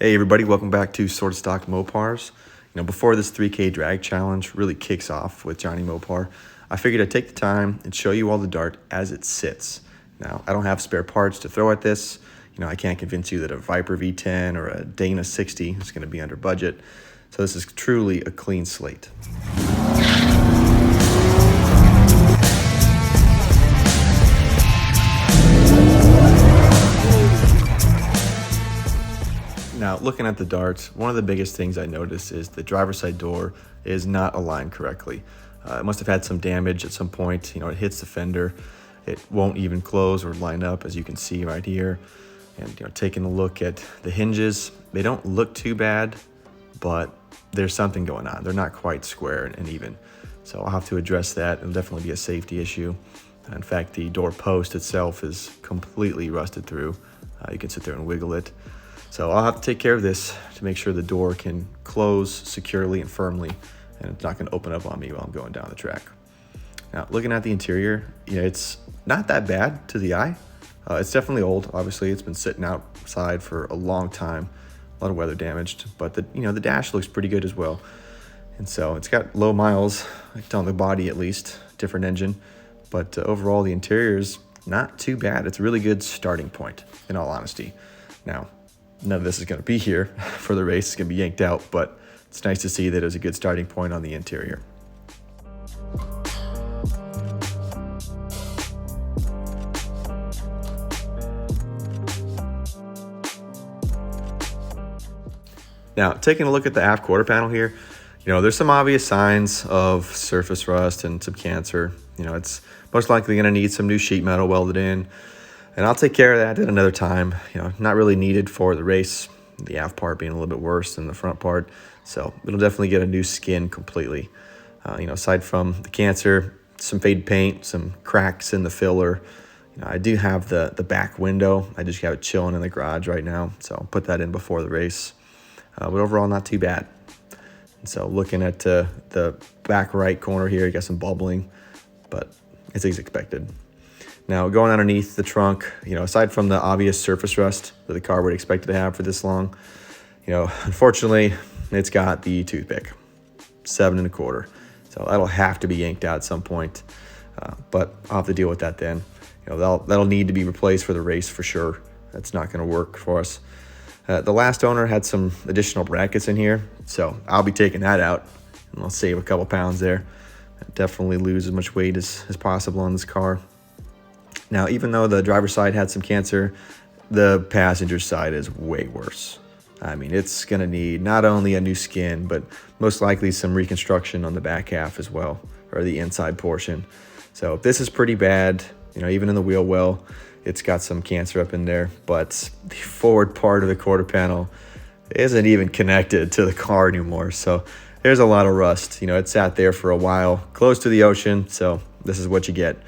Hey everybody, welcome back to Sort of Stock Mopars. Before this 3K drag challenge really kicks off with Jonny Mopar, I figured I'd take the time and show you all the dart as it sits. Now, I don't have spare parts to throw at this. I can't convince you that a Viper V10 or a Dana 60 is going to be under budget. So this is truly a clean slate. Now, looking at the darts, one of the biggest things I noticed is the driver's side door is not aligned correctly. It must have had some damage at some point. It hits the fender. It won't even close or line up, as you can see right here. And taking a look at the hinges, they don't look too bad, but there's something going on. They're not quite square and even. So I'll have to address that. It'll definitely be a safety issue. In fact, the door post itself is completely rusted through. You can sit there and wiggle it. So I'll have to take care of this to make sure the door can close securely and firmly, and it's not going to open up on me while I'm going down the track. Now, looking at the interior, it's not that bad to the eye. It's definitely old. Obviously, it's been sitting outside for a long time, a lot of weather damaged, but the dash looks pretty good as well. And so it's got low miles, on the body at least, different engine, but overall the interior is not too bad. It's a really good starting point, in all honesty. Now, none of this is going to be here for the race. It's going to be yanked out, but it's nice to see that it was a good starting point on the interior. Now, taking a look at the aft quarter panel here, there's some obvious signs of surface rust and some cancer. It's most likely going to need some new sheet metal welded in. And I'll take care of that at another time. Not really needed for the race, the aft part being a little bit worse than the front part. So it'll definitely get a new skin completely. Aside from the cancer, some faded paint, some cracks in the filler. I do have the back window. I just got it chilling in the garage right now. So I'll put that in before the race. But overall, not too bad. And so looking at the back right corner here, you got some bubbling, but it's as expected. Now, going underneath the trunk, aside from the obvious surface rust that the car would expect it to have for this long, unfortunately, it's got the toothpick, 7 1/4. So that'll have to be yanked out at some point, but I'll have to deal with that then. That'll need to be replaced for the race for sure. That's not going to work for us. The last owner had some additional brackets in here, so I'll be taking that out, and I'll save a couple pounds there. Definitely lose as much weight as possible on this car. Now, even though the driver's side had some cancer, the passenger side is way worse. I mean, it's going to need not only a new skin, but most likely some reconstruction on the back half as well, or the inside portion. So this is pretty bad. Even in the wheel well, it's got some cancer up in there, but the forward part of the quarter panel isn't even connected to the car anymore. So there's a lot of rust. It sat there for a while, close to the ocean, so this is what you get.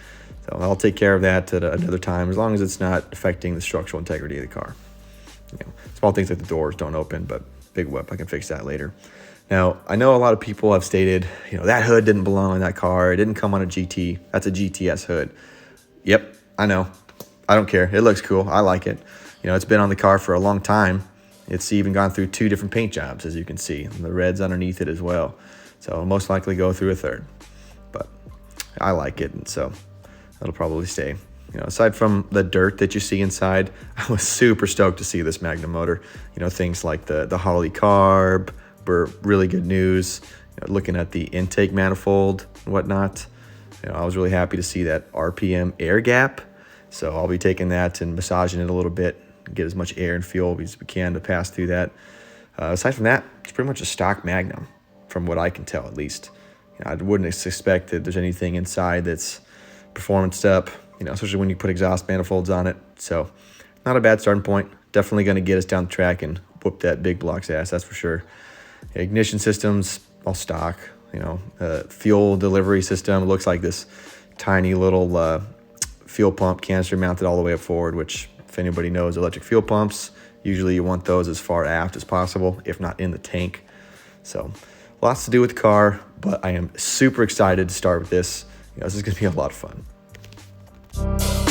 So I'll take care of that at another time, as long as it's not affecting the structural integrity of the car. Small things like the doors don't open, but big whoop, I can fix that later. Now, I know a lot of people have stated, that hood didn't belong in that car. It didn't come on a GT. That's a GTS hood. Yep, I know. I don't care. It looks cool. I like it. It's been on the car for a long time. It's even gone through 2 different paint jobs, as you can see. And the red's underneath it as well. So it'll most likely go through a 3rd. But I like it, and so that'll probably stay. Aside from the dirt that you see inside, I was super stoked to see this Magnum motor. Things like the Holly carb were really good news. Looking at the intake manifold and whatnot, I was really happy to see that RPM air gap. So I'll be taking that and massaging it a little bit, get as much air and fuel as we can to pass through that. Aside from that, it's pretty much a stock Magnum, from what I can tell at least. I wouldn't expect that there's anything inside that's performanced up, especially when you put exhaust manifolds on it. So not a bad starting point. Definitely going to get us down the track and whoop that big block's ass, that's for sure. Ignition systems, all stock. Fuel delivery system, it looks like this tiny little fuel pump canister mounted all the way up forward, which, if anybody knows electric fuel pumps, usually you want those as far aft as possible, if not in the tank. So lots to do with the car, but I am super excited to start with this. This is going to be a lot of fun.